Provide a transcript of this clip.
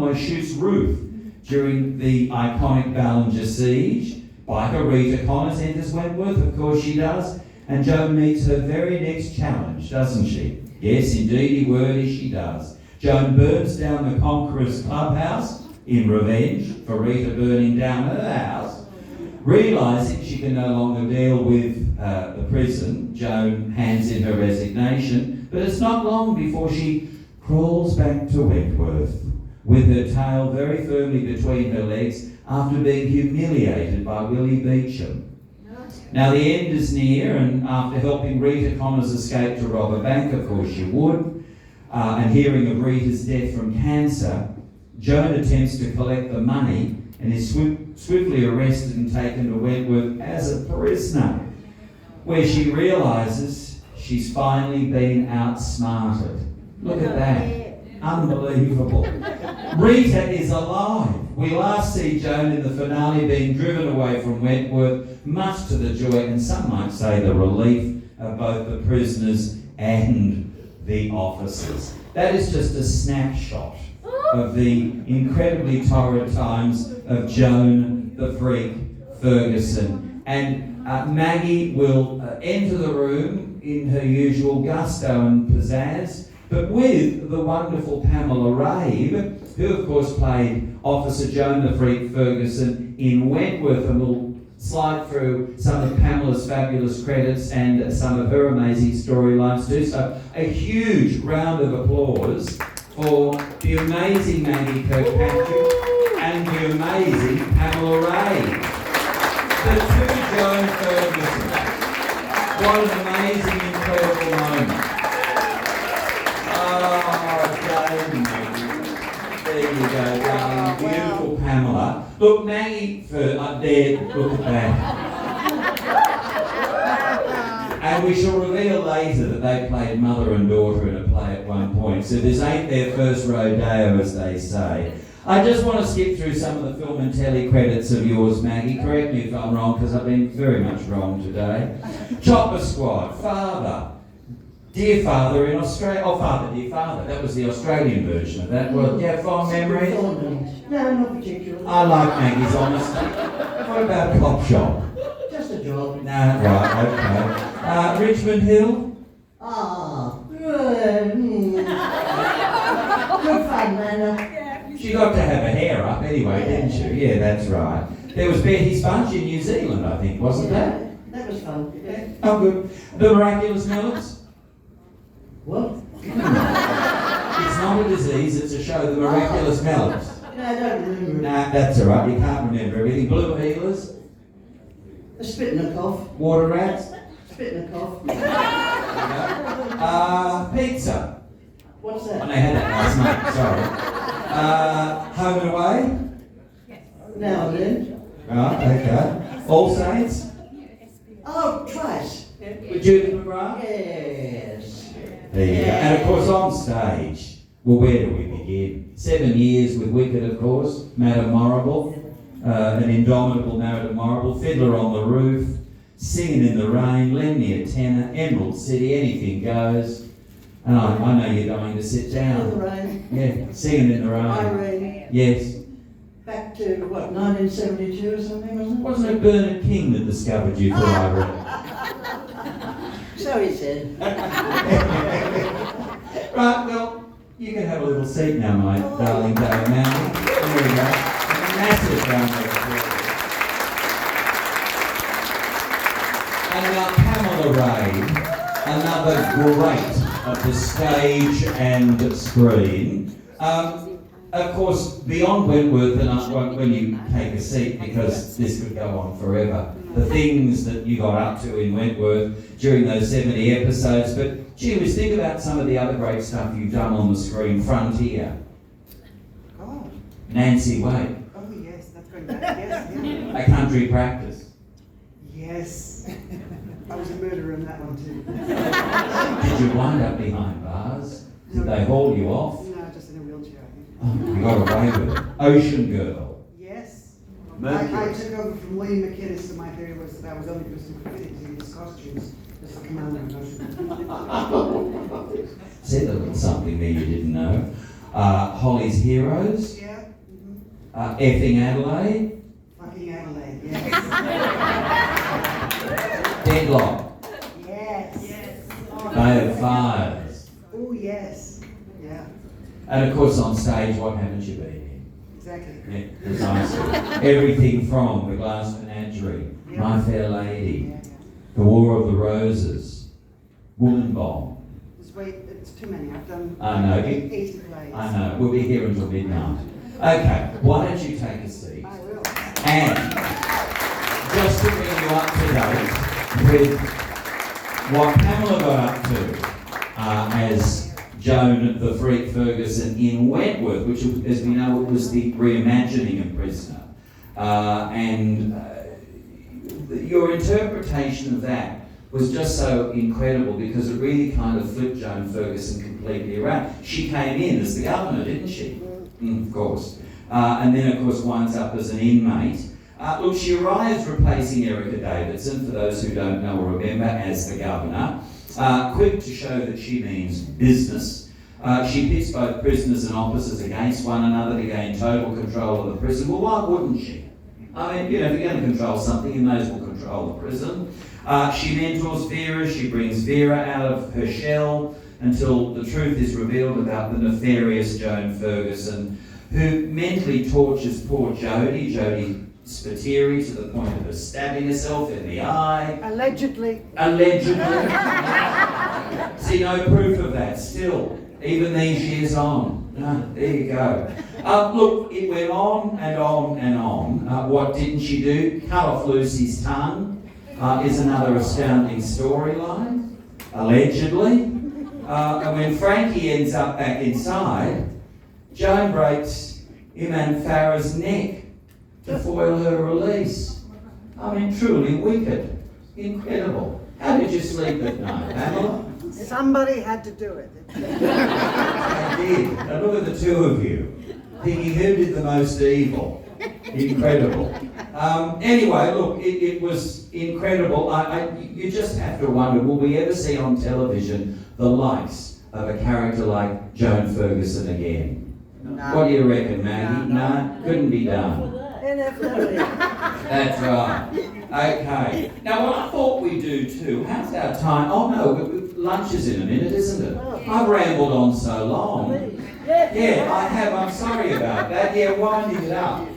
almost shoots Ruth during the iconic Ballinger siege. Biker Rita Connors enters Wentworth, of course she does, and Joan meets her very next challenge, doesn't she? Yes, indeedy wordy she does. Joan burns down the Conqueror's clubhouse in revenge for Rita burning down her house. Realising she can no longer deal with the prison, Joan hands in her resignation, but it's not long before she crawls back to Wentworth with her tail very firmly between her legs after being humiliated by Willie Beecham. Now the end is near, and after helping Rita Connors escape to rob a bank, of course she would, and hearing of Rita's death from cancer, Joan attempts to collect the money and is swiftly arrested and taken to Wentworth as a prisoner, where she realises she's finally been outsmarted. Look at that. Unbelievable. Rita is alive. We last see Joan in the finale being driven away from Wentworth, much to the joy and some might say the relief of both the prisoners and the officers. That is just a snapshot of the incredibly torrid times of Joan the Freak Ferguson. And Maggie will enter the room in her usual gusto and pizzazz, but with the wonderful Pamela Rabe, who of course played Officer Joan the Freak Ferguson in Wentworth, and we'll slide through some of Pamela's fabulous credits and some of her amazing storylines too. So a huge round of applause for the amazing Maggie Kirkpatrick and the amazing Pamela Rabe. The two Joan Ferguson. What an amazing, incredible moment. There you go, darling. Beautiful Pamela. Look, Maggie, there, look at that. And we shall reveal later that they played mother and daughter in a play at one point. So this ain't their first rodeo, as they say. I just want to skip through some of the film and telly credits of yours, Maggie. Correct me if I'm wrong, because I've been very much wrong today. Chopper Squad, Father. Dear Father in Australia. Oh, Father, Dear Father. That was the Australian version of that. Well, do you have fond memories? No, not particularly. I like Maggie's honesty. What about Cop Shop? Just a job. Nah, right, okay. Richmond Hill? Good. Good fun, man. She got to have her hair up anyway, didn't she? Yeah, that's right. There was Betty's Bunch in New Zealand, I think, wasn't there? That was fun. Yeah. Oh, good. The Miraculous Melons? What? It's not a disease, it's a show, The Miraculous Melons. No, I don't remember. Nah, that's all right, you can't remember everything. Blue Healers? A spit and a cough. Water Rats? Spit and a cough. Pizza? What's Oh, that? they had that last night, sorry. Home and Away? Now and then. Right, okay. All Saints? Oh, twice. With Judith McGrath? Yes. There you go. And of course on stage, well, where do we begin? 7 years with Wicked, of course, Madame Morrible, an indomitable Madame Morrible, Fiddler on the Roof, Singing in the Rain, Lend Me a Tenner, Emerald City, Anything Goes. And I know you're going to sit down. In the Rain. Yeah, Singing in the Rain. Irene. Yes. Back to, what, 1972 or something, wasn't it? Wasn't it Bernard King that discovered you for Irene? So he said. Right, well, you can have a little seat now, my darling Dame Maggie. There we go. A massive round of applause. And now Pamela Rabe, another great of the stage and screen. Of course, beyond Wentworth, and when you take a seat, because this could go on forever, the things that you got up to in Wentworth during those 70 episodes, but gee whiz, think about some of the other great stuff you've done on the screen. Frontier. God. Nancy Wade. Oh yes, that's going back. Yes, yeah. A Country Practice. Yes. I was a murderer in that one too. Did you wind up behind bars? Did they haul you off? No, just in a wheelchair. I think. Oh, you got away with it. Ocean Girl. Yes. I Mercury. took over from William McInnes, and my theory was that I was only person who could fit into his costumes as the commander of Ocean. Said a little something there you didn't know. Holly's Heroes. Yeah. Effing Adelaide. Fucking Adelaide, yes. Deadlock. Yes. Bay of Fires. Oh, yes. Yeah, And of course on stage, what haven't you been in? exactly. Yeah, precisely. Everything from The Glass Menagerie, My Fair Lady, Yeah, yeah. The War of the Roses, Woman Bomb. It's too many. I've done I know. 80 plays. I know, we'll be here until midnight. Okay, why don't you take a seat? I will. And just to bring you up to date with what Pamela got up to as Joan the Freak Ferguson in Wentworth, which, as we know, was the reimagining of Prisoner. Your interpretation of that was just so incredible because it really kind of flipped Joan Ferguson completely around. She came in as the governor, didn't she? Of course. And then, of course, winds up as an inmate. Look, she arrives replacing Erica Davidson, for those who don't know or remember, as the governor. Quick to show that she means business. She pits both prisoners and officers against one another to gain total control of the prison. Well, why wouldn't she? I mean, if you're going to control something, you may as well control the prison. She mentors Vera. She brings Vera out of her shell until the truth is revealed about the nefarious Joan Ferguson, who mentally tortures poor Jodie Spiteri, to the point of her stabbing herself in the eye. Allegedly. See, no proof of that still, even these years on. There you go. Look, it went on and on and on. What didn't she do? Cut off Lucy's tongue is another astounding storyline, allegedly. And when Frankie ends up back inside, Joan breaks Iman Farah's neck to foil her release. I mean, truly wicked. Incredible. How did you sleep at night, Pamela? Somebody had to do it. I did. Now look at the two of you, thinking who did the most evil. Incredible. Anyway, look, it was incredible. You just have to wonder, will we ever see on television the likes of a character like Joan Ferguson again? No. What do you reckon, Maggie? No, couldn't be done. Definitely. That's right. Okay. Now, what I thought we'd do too, how's our time? Oh no, lunch is in a minute, isn't it? I've rambled on so long. Yeah, I have. I'm sorry about that. Yeah, winding it up.